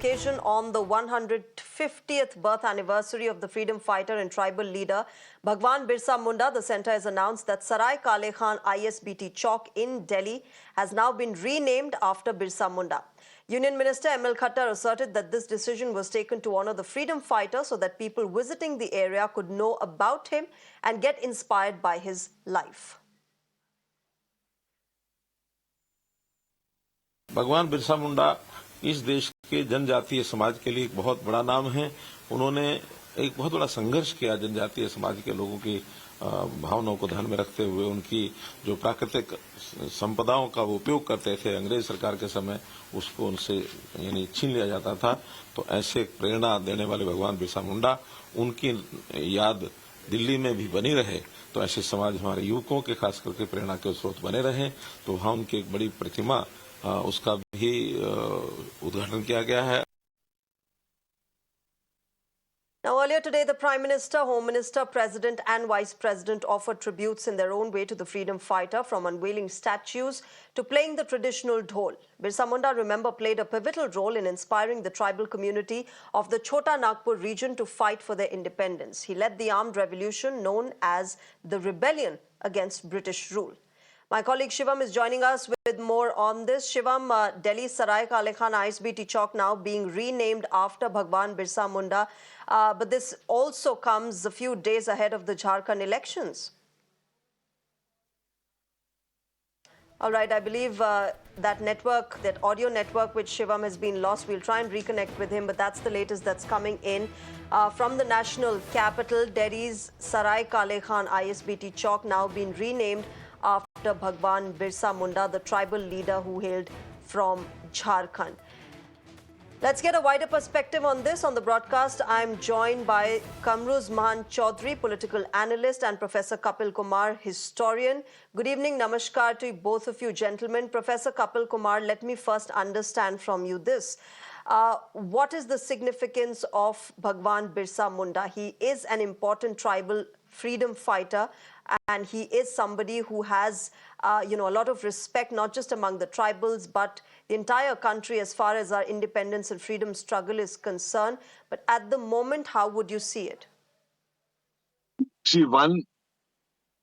occasion on the 150th birth anniversary of the freedom fighter and tribal leader Bhagwan Birsa Munda, the centre has announced that Sarai Kale Khan Chowk in Delhi has now been renamed after Birsa Munda. Union Minister M.L. Khattar asserted that this decision was taken to honour the freedom fighter so that people visiting the area could know about him and get inspired by his life. भगवान बिरसा मुंडा इस देश के जनजातीय समाज के लिए एक बहुत बड़ा नाम है। उन्होंने एक बहुत बड़ा संघर्ष किया जनजातीय समाज के लोगों की भावनाओं को ध्यान में रखते हुए। उनकी जो प्राकृतिक संपदाओं का वो उपयोग करते थे अंग्रेज सरकार के समय, उसको उनसे यानी छीन लिया जाता था। तो ऐसे प्रेरणा देने वाले भगवान बिरसा मुंडा, उनकी याद दिल्ली में भी बनी रहे, तो ऐसे समाज हमारे युवकों के खास करके प्रेरणा के स्रोत बने रहे। तो वहाँ उनकी एक बड़ी प्रतिमा उसका भी उद्घाटन किया गया है। Now, earlier today, the Prime Minister, Home Minister, President and Vice President offered tributes in their own way to the freedom fighter, from unveiling statues to playing the traditional dhol. Birsa Munda, remember, played a pivotal role in inspiring the tribal community of the Chota Nagpur region to fight for their independence. He led the armed revolution known as the Rebellion against British rule. My colleague Shivam is joining us with more on this. Shivam, Delhi Sarai Kale Khan Chowk now being renamed after Bhagwan Birsa Munda. But this also comes a few days ahead of the Jharkhand elections. All right, I believe that network, that audio network which Shivam has been lost, we'll try and reconnect with him, but that's the latest that's coming in from the national capital. Delhi's Sarai Kale Khan Chowk now been renamed after Bhagwan Birsa Munda, the tribal leader who hailed from Jharkhand. Let's get a wider perspective on this. On the broadcast, I'm joined by Kamruz Mahan Chaudhary, political analyst, and Professor Kapil Kumar, historian. Good evening, namaskar to both of you gentlemen. Professor Kapil Kumar, let me first understand from you this. What is the significance of Bhagwan Birsa Munda? He is an important tribal freedom fighter, and he is somebody who has, a lot of respect, not just among the tribals, but the entire country as far as our independence and freedom struggle is concerned. But at the moment, how would you see it? See, one,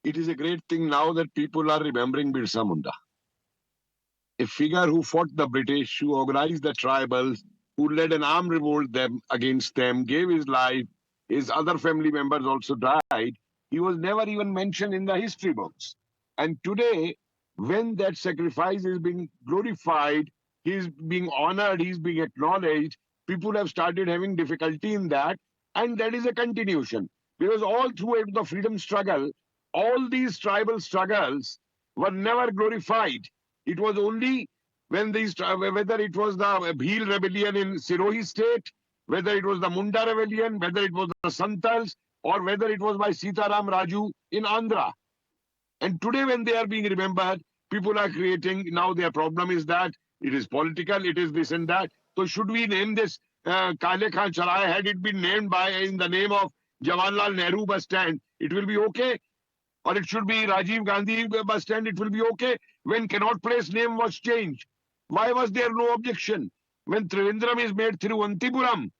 it is a great thing now that people are remembering Birsa Munda, a figure who fought the British, who organized the tribals, who led an armed revolt against them, gave his life. His other family members also died. He was never even mentioned in the history books. And today, when that sacrifice is being glorified, he is being honored, he is being acknowledged, people have started having difficulty in that. And that is a continuation. Because all throughout the freedom struggle, all these tribal struggles were never glorified. It was only when these, whether it was the Bhil rebellion in Sirohi state, whether it was the Munda rebellion, whether it was the Santals, or whether it was by Sitaram Raju in Andhra. And today when they are being remembered, people are creating, now their problem is that it is political, it is this and that. So should we name this Kale Khan Chowk? Had it been named in the name of Jawaharlal Nehru bus stand, it will be okay. Or it should be Rajiv Gandhi bus stand, it will be okay. When Connaught Place name was changed, why was there no objection? When Trivandrum is made Thiruvananthapuram,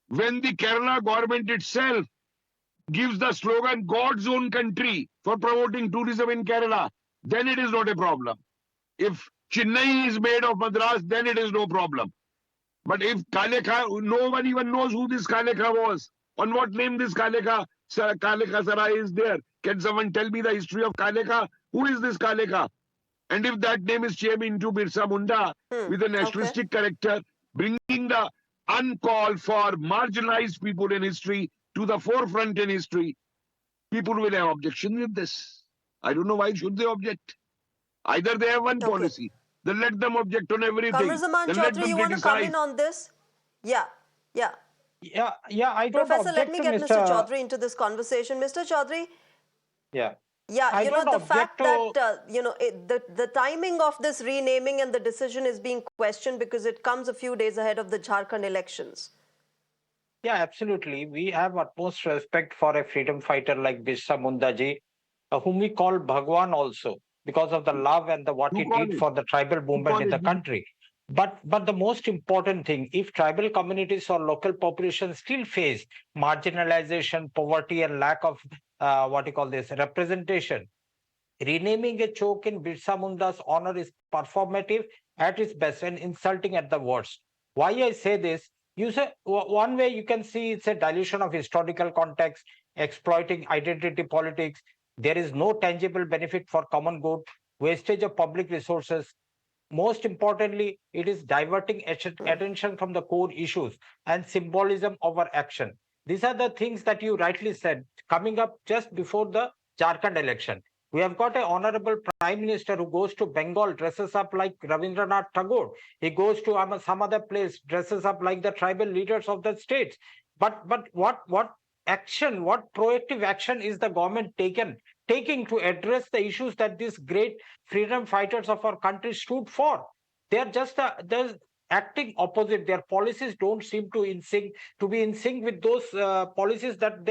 when the Kerala government itself gives the slogan God's own country for promoting tourism in Kerala, then it is not a problem. If Chennai is made of Madras, then it is no problem. But if Kale Khan, no one even knows who this Kale Khan was. On what name this Kale Khan Sarai is there? Can someone tell me the history of Kale Khan? Who is this Kale Khan? And if that name is changed into Birsa Munda with a nationalistic character, bringing the uncalled for marginalized people in history to the forefront in history, people will have objection with this. I don't know why should they object. Either they have one policy, then let them object on everything. Kamruz Mahan Chaudhary, you want to come in on this? Yeah. I don't Professor, let object me to get Mr. Chaudhary into this conversation. Mr. Chaudhary? Yeah. Yeah, the fact that, the timing of this renaming and the decision is being questioned because it comes a few days ahead of the Jharkhand elections. Yeah, absolutely. We have utmost respect for a freedom fighter like Birsa Munda ji, whom we call Bhagwan also, because of the love and what he did for the tribal movement in the country. But the most important thing, if tribal communities or local populations still face marginalization, poverty, and lack of representation, renaming a chowk in Birsa Munda's honor is performative at its best and insulting at the worst. Why I say this? You say one way you can see it's a dilution of historical context, exploiting identity politics. There is no tangible benefit for common good, wastage of public resources. Most importantly, it is diverting attention from the core issues and symbolism over action. These are the things that you rightly said coming up just before the Jharkhand election. We have got an honorable prime minister who goes to Bengal, dresses up like Ravindranath Tagore. He goes to some other place, dresses up like the tribal leaders of the states. But what action, what proactive action is the government taking to address the issues that these great freedom fighters of our country stood for? They're just they're acting opposite. Their policies don't seem to be in sync with those policies that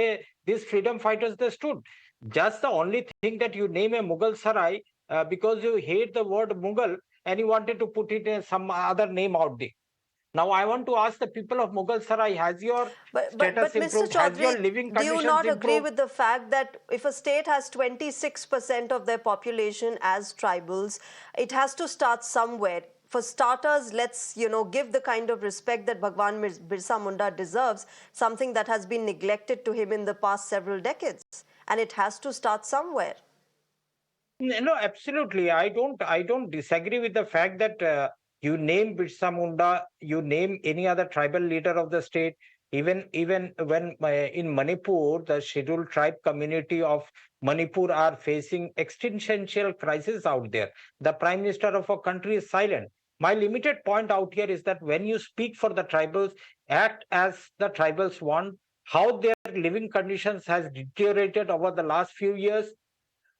these freedom fighters they stood. Just the only thing that you name a Mughal Sarai because you hate the word Mughal and you wanted to put it in some other name out there. Now, I want to ask the people of Mughal Sarai: Has your But status Mr. improved? Has your Chaudhary, living do you conditions not agree improved? with the fact that if a state has 26% of their population as tribals, it has to start somewhere? For starters, let's give the kind of respect that Bhagwan Birsa Munda deserves, something that has been neglected to him in the past several decades, and it has to start somewhere. No, absolutely. I don't disagree with the fact that you name Birsa Munda, you name any other tribal leader of the state. Even when in Manipur, the scheduled tribe community of Manipur are facing existential crisis out there. The prime minister of a country is silent. My limited point out here is that when you speak for the tribals, act as the tribals want. How their living conditions has deteriorated over the last few years,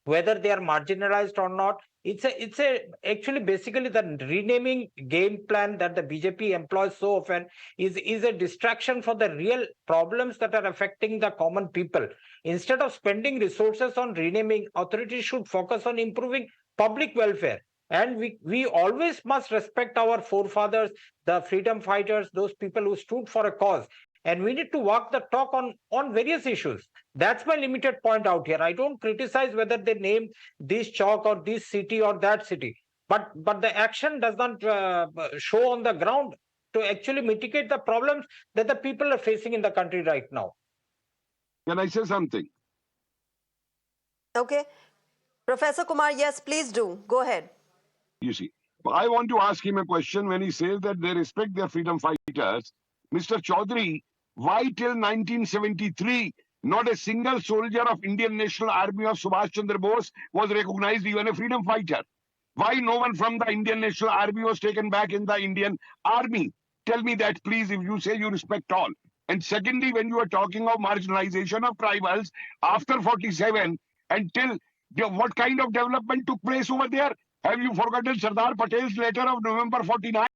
whether they are marginalized or not. It's a actually basically the renaming game plan that the BJP employs so often is a distraction for the real problems that are affecting the common people. Instead of spending resources on renaming, authorities should focus on improving public welfare. And we always must respect our forefathers, the freedom fighters, those people who stood for a cause, and we need to walk the talk on various issues. That's my limited point out here. I don't criticize whether they name this chalk or this city or that city, but the action does not show on the ground to actually mitigate the problems that the people are facing in the country right now. Can I say something? Okay. Professor Kumar, yes, please do. Go ahead. You see, I want to ask him a question when he says that they respect their freedom fighters. Mr. Chaudhary, why till 1973 not a single soldier of Indian National Army of Subhash Chandra Bose was recognized even a freedom fighter? Why no one from the Indian National Army was taken back in the Indian Army? Tell me that, please, if you say you respect all. And secondly, when you are talking of marginalization of tribals after 47 until what kind of development took place over there? Have you forgotten Sardar Patel's letter of November 49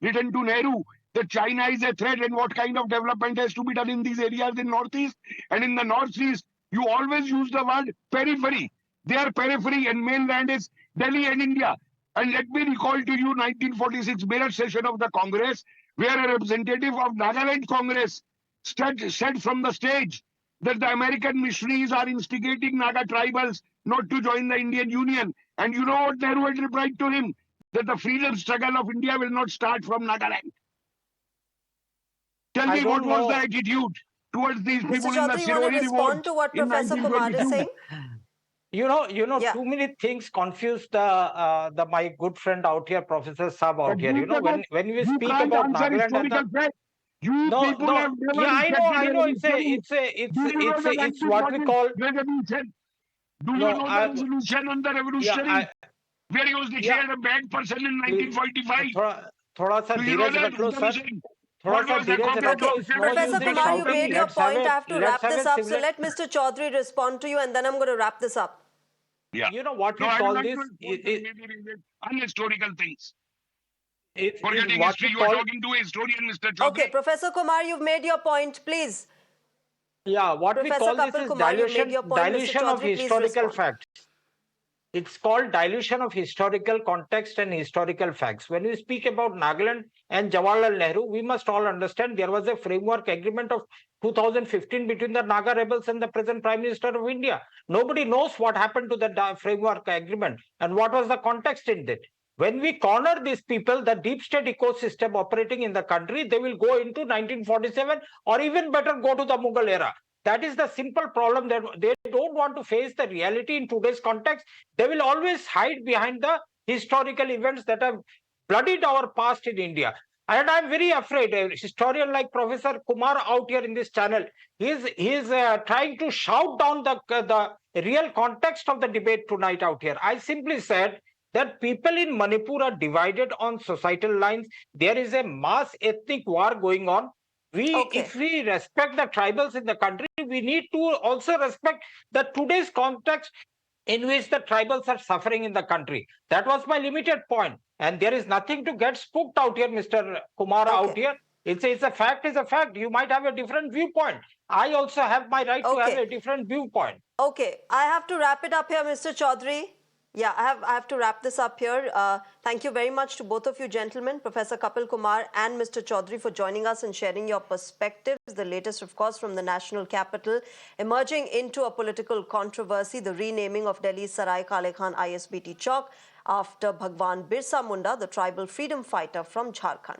written to Nehru that China is a threat and what kind of development has to be done in these areas in Northeast? And in the Northeast, you always use the word periphery. Their periphery and mainland is Delhi and India. And let me recall to you 1946 Meerut session of the Congress, where a representative of Nagaland Congress said from the stage that the American missionaries are instigating Naga tribals not to join the Indian Union. And you know what Nehru had replied to him? That the freedom struggle of India will not start from Nagaland. Tell me, what don't was the know. attitude towards these Mr. people in the Chaudhary, you want to Sirori respond revolt to what in Professor Kumar is 1922? saying? You know, Yeah. too many things confuse the my good friend out here, Professor Sab out here. When we You speak can't about answer Nagaland and the historical facts. You no, people no, have never yeah, respected I the know. revolution. Do you know the It's what we 1940 call resolution? Do you no. know the resolution on the Yeah, revolutionary? Where he was yeah. declared a bad person in Please, 1945? थोड़ा थोड़ा सा Do you know Dheeraj that रख लो sir. resolution? थोड़ा What सा was the धीरज रख comment low. Okay. of It's no Professor use in Kumar, you Shreya made shouting. your point. I have to Let's wrap have this a up. So civil. let Mr. Chaudhary respond to you and then I'm going to wrap this up. Yeah. You know what No, we I would call like to this respond to maybe unhistorical things. is Forgetting what history, we you are call talking to a historian, Mr. Okay, Chaudhary. Professor Kumar, you've made your point. Please. what we Professor call this Kapil is Kumar, you've made your point. Mr. dilution of Chaudhary, please historical respond. facts. It's called dilution of historical context and historical facts. When we speak about Nagaland and Jawaharlal Nehru, we must all understand there was a framework agreement of 2015 between the Naga rebels and the present Prime Minister of India. Nobody knows what happened to the framework agreement and what was the context in it. When we corner these people, the deep state ecosystem operating in the country, they will go into 1947 or even better go to the Mughal era. That is the simple problem, that they don't want to face the reality in today's context. They will always hide behind the historical events that have bloodied our past in India. And I'm very afraid a historian like Professor Kumar out here in this channel, he is trying to shout down the real context of the debate tonight out here. I simply said that people in Manipur are divided on societal lines. There is a mass ethnic war going on. Okay. If we respect the tribals in the country, we need to also respect the today's context in which the tribals are suffering in the country. That was my limited point. And there is nothing to get spooked out here, Mr. Kumar, out Okay. here. It's a fact is a fact. You might have a different viewpoint. I also have my right to have Okay. a different viewpoint. Okay, I have to wrap it up here, Mr. Chaudhary. Yeah, I have to wrap this up here. Thank you very much to both of you gentlemen, Professor Kapil Kumar and Mr. Chaudhary, for joining us and sharing your perspectives. The latest, of course, from the national capital, emerging into a political controversy, the renaming of Delhi's Sarai Kale Khan ISBT Chowk after Bhagwan Birsa Munda, the tribal freedom fighter from Jharkhand.